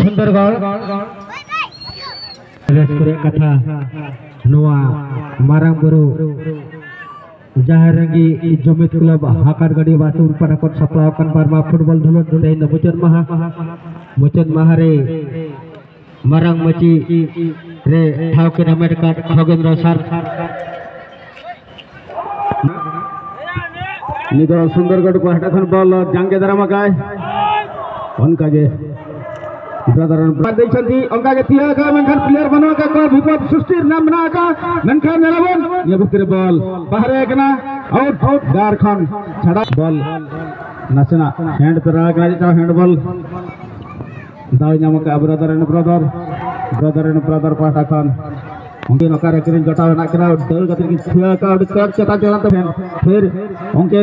सुंदरगढ़ कथा नवा मारांग बुरु जाहरंगी जमित क्लब हाकार गड़ी बासुर पटाकट सप्लावकन बारमा फुटबॉल धुलत धुले मुचन माह रे मारांग मची रे ठाव के नमेट का खगेंद्र सर निदर सुंदरगढ़ पहाड़ खन बॉल जांगे दरामा काय उनका के ब्रदर देखछंती उनका के तिया का मनखन प्लेयर बनवा का को विपद सृष्टि नाम बना का मनखन नेलबन ये भितर बॉल बाहर एकना आउट गार खन छड़ा बॉल नसना हैंड तरा का हैंड बॉल दाव नाम का ब्रदर एंड ब्रदर पहाड़ खन उनके नकार करें जटाव ना करा दल गतिर की थिया का उड़ चटा चला तो फिर उनके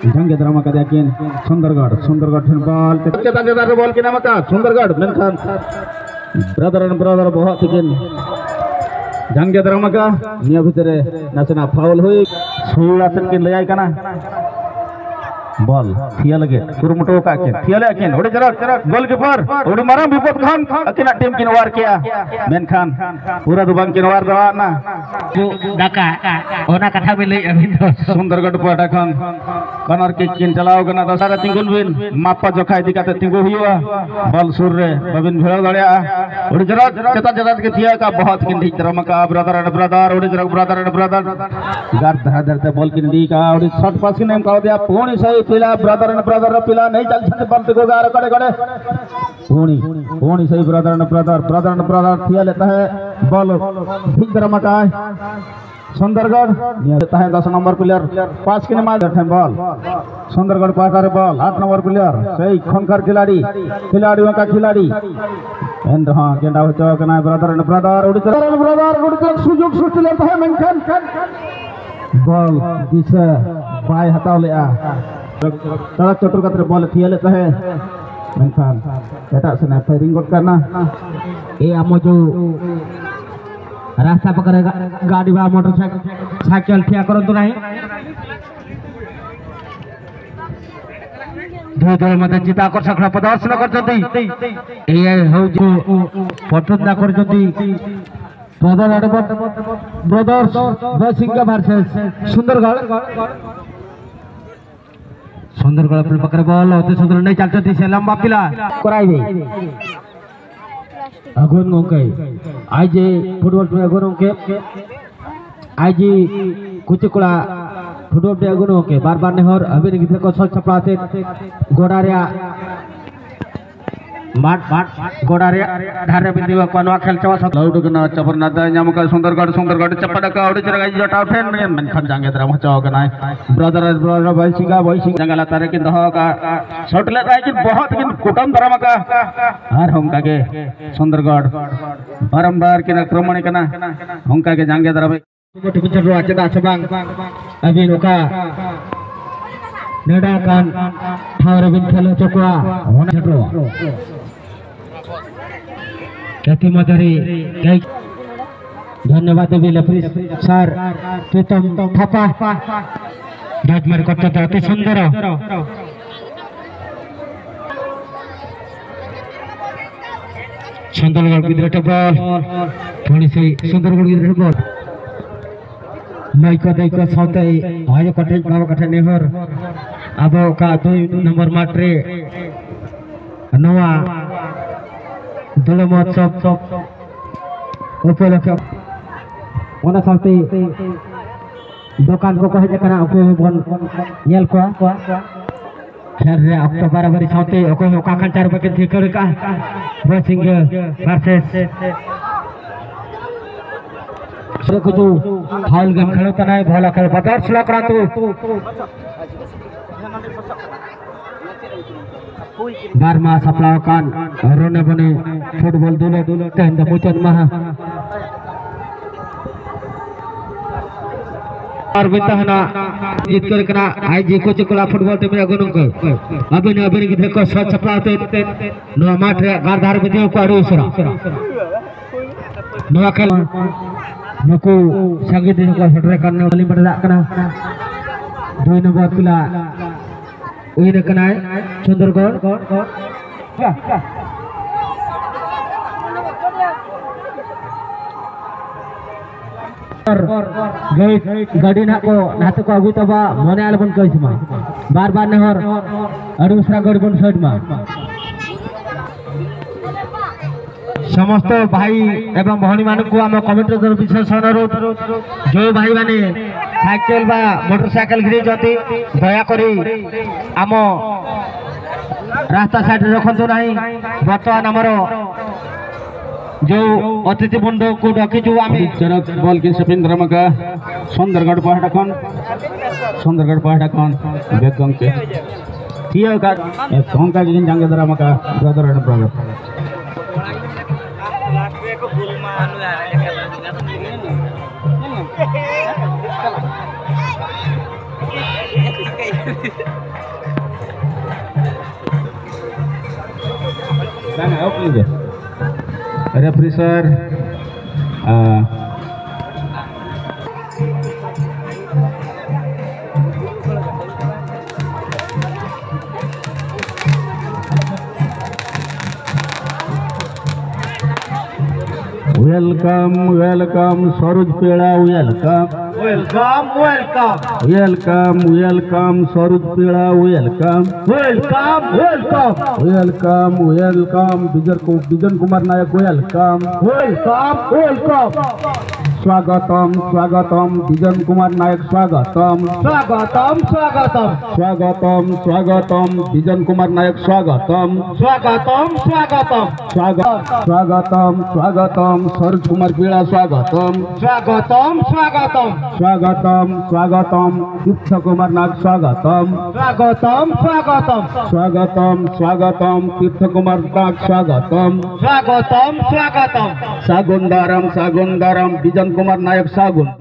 जंगे ड्रामा का देखिए सुंदरगढ़ बॉल चटा बॉल के नाम का सुंदरगढ़ मेनखान ब्रदर एंड ब्रदर बहुत ही जंगे ड्रामा का निया भितरे नचना फाउल हुई सुला तन के ले आय कना बॉल थिया लगे कुरमुटो का के थिया ले अकिन ओडे जरा गोलकीपर ओडे मारा विपद खान अकिन टीम किन वार किया मेन खान पूरा दुबान किन वार दवा ना डाका ओना कथा में ले अबिन सुंदरगढ़ पटा खान कनर के किन चलाओ गना दसारा तिंगुल बिन मापा जोखा इदी काते तिंगु हुआ बॉल सुर रे बबिन भेड़ दड़या ओडे जरा चता के थिया का बहुत किन दी तरमका ब्रदर एंड ब्रदर ओडे जरा ब्रदर एंड ब्रदर गार धरते बॉल किन दी का ओडे शॉट पास के नेम का दिया पोणी सही पिला ब्रदर एंड ब्रदर पिला नहीं चल छते बंद को गार कड़े पोणी सही ब्रदर एंड ब्रदर थिया लेता है बॉल ठीक तरह मटाए सुंदरगढ़ लेता है 10 नंबर प्लेयर पास के मार देते हैं बॉल सुंदरगढ़ पाकर बॉल 8 नंबर प्लेयर सही खंकर खिलाड़ियों का खिलाड़ी एंड हां गेंदा हो चौकना ब्रदर एंड ब्रदर सुयोग सृष्टि लेता है मेनखान बॉल दिशा बाय हटाव ले सड़क चतुर का बॉल थिया लेता है मेनखान एटा से फायरिंग गोट करना ए आमो जो रास्ता पकड़ेगा गाड़ी बा मोटरसाइकिल ठिया करो तो नहीं दो दल मते चिता कर सकला प्रदर्शन करछती ए हो जो पटना करछती ब्रदर्स बसिंगा वर्सेस सुंदरगढ़ अपने पकड़े बॉल होते सुंदर नहीं चलते से लंबा पिला कराइबे अगुन गोंके आज फुटबॉल पे अगुन गोंके आज कुचिकुड़ा फुटबॉल पे अगुन गोंके बार नेहर अभी गिद्र को सच छपड़ाते गोडारिया माट गोडारे धारे बिंदीवा कोनवा खेल चवा सब लाउड गना चबरनाथ नामका सुंदरगढ़ चपड़ा का ओडी जरगा जटाव फेन मेनखान जांगे दरा मचाओ गना ब्रदर वैसिंगा जंगला तारे की दह का शॉट लेता है कि बहुत कि कुटम दरामा का हर हमका के सुंदरगढ़ बारंबार के आक्रमण कना हमका के जांगे दरा मोटी पिचर आचदा छबांग अभी नोका नेडा कान ठावरे बिन खेलो चोकवा होना छटो कति मदरी कई धन्यवाद देवी लफरी सर प्रीतम थापा राजमार करते अति सुंदर सुंदरगढ़ गिद्रटे बॉल थोड़ी सी सुंदरगढ़ गिद्रटे बॉल नैको दैको साउते हायो कटे बाबा कटे नेहर अब का 2 नंबर मात्रे नवा दल महोत्सव उपलक्ष्य ओना साउते दुकान को कहे कना उपबन नेल को खेल रे अक्टोबर बरी साउते ओको ओका खान 4 बके थिकर का बसिंग वर्सेस देखो जो फाउल गेम खेलता नहीं भला खेल बदर्स लकरा तो बारमा सप्लावकान रोने बने फुटबॉल दुले तेंद मुचन महा और बितहना जीत कर कना आई जी को चकला फुटबॉल ते मेरा गुनु को अभी की देखो स्वच्छ सप्लावते नो माठरे गारधार बिदियो को अरुसरा नो खेल नुकु संगीत को हटरे करने वाली बड़ा कना 2 नंबर पिला उइने कनाय सुंदरगढ़ ऊपर गेट गाड़ी ना को अगु तबा मने आल बन कइस मा बार बार नहर अरु उसरा गड़ बन साइड मा समस्त भाई एवं भौणी मान को आम कमिटी तरफ विशेष अनुरोध जो भाई माने साइकेल बा मोटरसाइकेल गिरी जति दया करी आम रास्ता साइड रखतु नहीं बर्तमान आमर जो अतिथि बंध को डकिचु आमे चरक बॉल के सपिन रमका सुंदरगढ़ पहाड़ कौन बेगम के थिया का कौन का जिन जंग रमका ब्रदर एंड ब्रदर ना opening referee sir welcome Saroj पेड़ा वेलकम सरोज पेड़ा वेलकम विजन कुमार नायक वेलकम स्वागतम विजन कुमार नायक स्वागतम विजन कुमार नायक स्वागतम सरोज कुमार पीड़ा स्वागतम तीर्थ कुमार नायक स्वागतम तीर्थ कुमार नायक स्वागतम सागुंदारम विजन कुमार नायक सागुन